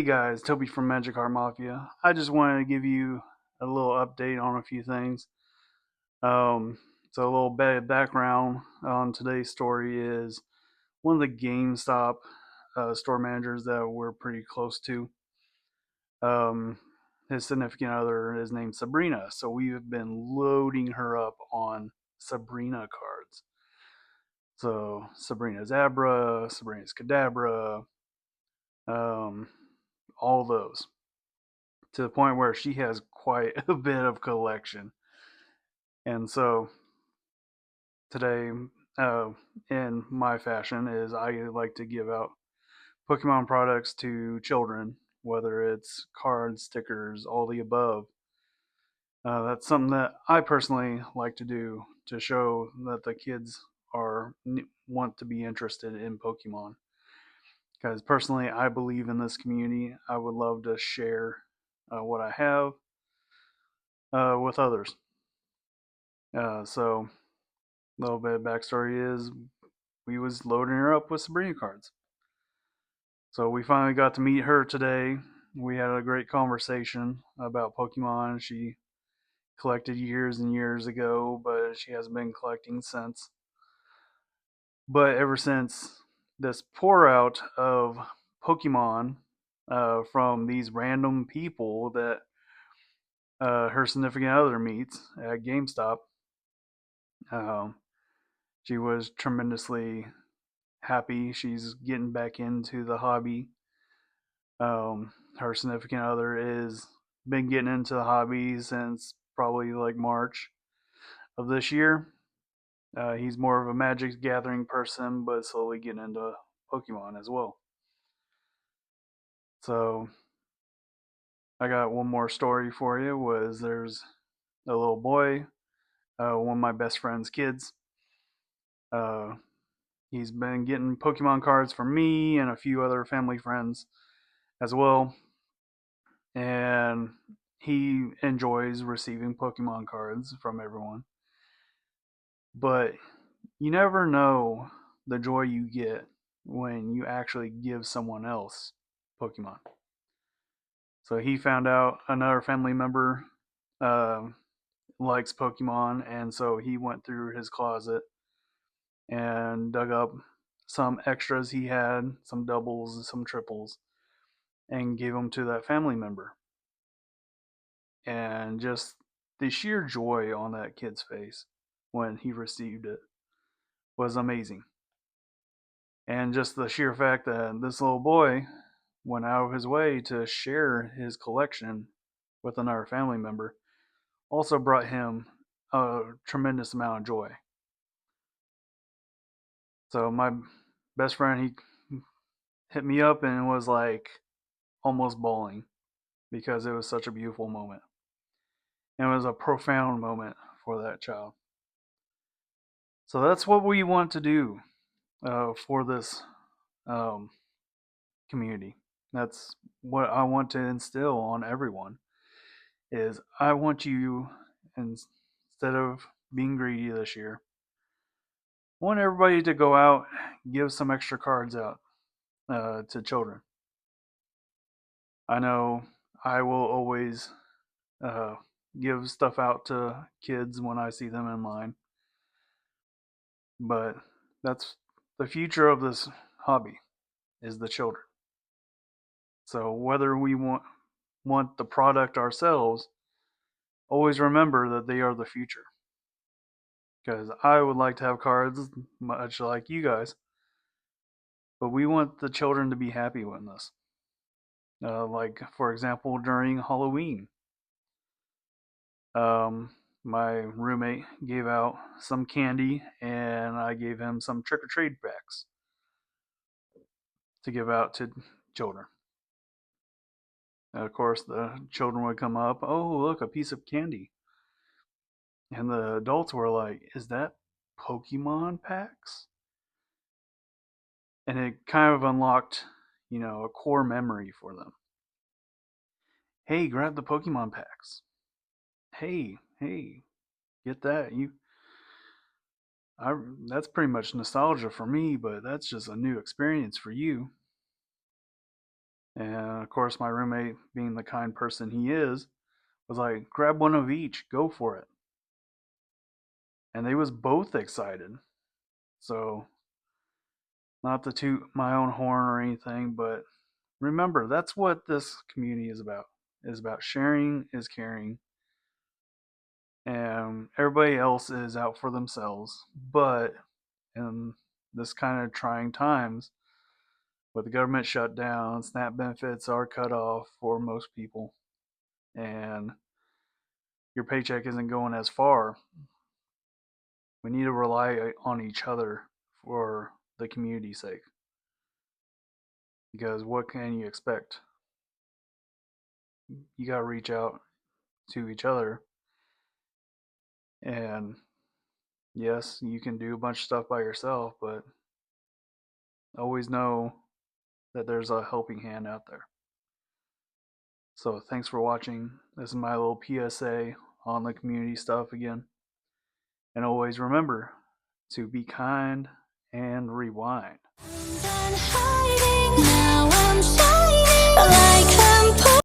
Hey guys, Toby from Magic Art Mafia. I just wanted to give you a little update on a few things. Um, so a little bit of background on today's story is one of the GameStop store managers that we're pretty close to. Um, his significant other is named Sabrina, so we've been loading her up on Sabrina cards. So Sabrina's Abra, Sabrina's Kadabra, um, all those, to the point where she has quite a bit of collection. And so today, uh, in my fashion, is I like to give out Pokemon products to children, whether it's cards, stickers, all the above. That's something that I personally like to do to show that the kids are want to be interested in Pokemon. Because personally, I believe in this community. I would love to share what I have with others. So a little bit of backstory is we was loading her up with Sabrina cards. So we finally got to meet her today. We had a great conversation about Pokemon. She collected years and years ago, but she hasn't been collecting since. But ever since this pour out of Pokemon from these random people that her significant other meets at GameStop, um, she was tremendously happy. She's getting back into the hobby. Her significant other is been getting into the hobby since probably like March of this year. He's more of a Magic Gathering person, but slowly getting into Pokemon as well. So I got one more story for you. Was there's a little boy, one of my best friend's kids. Uh, he's been getting Pokemon cards from me and a few other family friends as well, and he enjoys receiving Pokemon cards from everyone. But you never know the joy you get when you actually give someone else Pokemon. So he found out another family member uh, likes Pokemon, and so he went through his closet and dug up some extras he had, some doubles and some triples, and gave them to that family member. And just the sheer joy on that kid's face when he received it was amazing. And just the sheer fact that this little boy went out of his way to share his collection with another family member also brought him a tremendous amount of joy. So my best friend, he hit me up and was like almost bawling because it was such a beautiful moment. And it was a profound moment for that child. So that's what we want to do for this um, community. That's what I want to instill on everyone is I want you, instead of being greedy this year, I want everybody to go out, give some extra cards out to children. I know I will always uh, give stuff out to kids when I see them in line, but that's the future of this hobby is the children. So whether we want the product ourselves, always remember that they are the future. Because I would like to have cards much like you guys, but we want the children to be happy with this. Like for example, during Halloween, um, my roommate gave out some candy, and I gave him some trick or treat packs to give out to children. And of course, the children would come up, oh, look, a piece of candy. And the adults were like, is that Pokemon packs? And it kind of unlocked, a core memory for them. Hey, grab the Pokemon packs. Hey, get that. I that's pretty much nostalgia for me, but that's just a new experience for you. And of course, my roommate, being the kind person he is, was like, grab one of each, go for it. And they was both excited. So, not to toot my own horn or anything, but remember, that's what this community is about. Is about sharing is caring. And everybody else is out for themselves. But in this kind of trying times, with the government shut down, SNAP benefits are cut off for most people, and your paycheck isn't going as far. We need to rely on each other for the community's sake. Because what can you expect? You got to reach out to each other. And yes, you can do a bunch of stuff by yourself, but always know that there's a helping hand out there. So thanks for watching. This is my little PSA on the community stuff again. And always remember to be kind and rewind.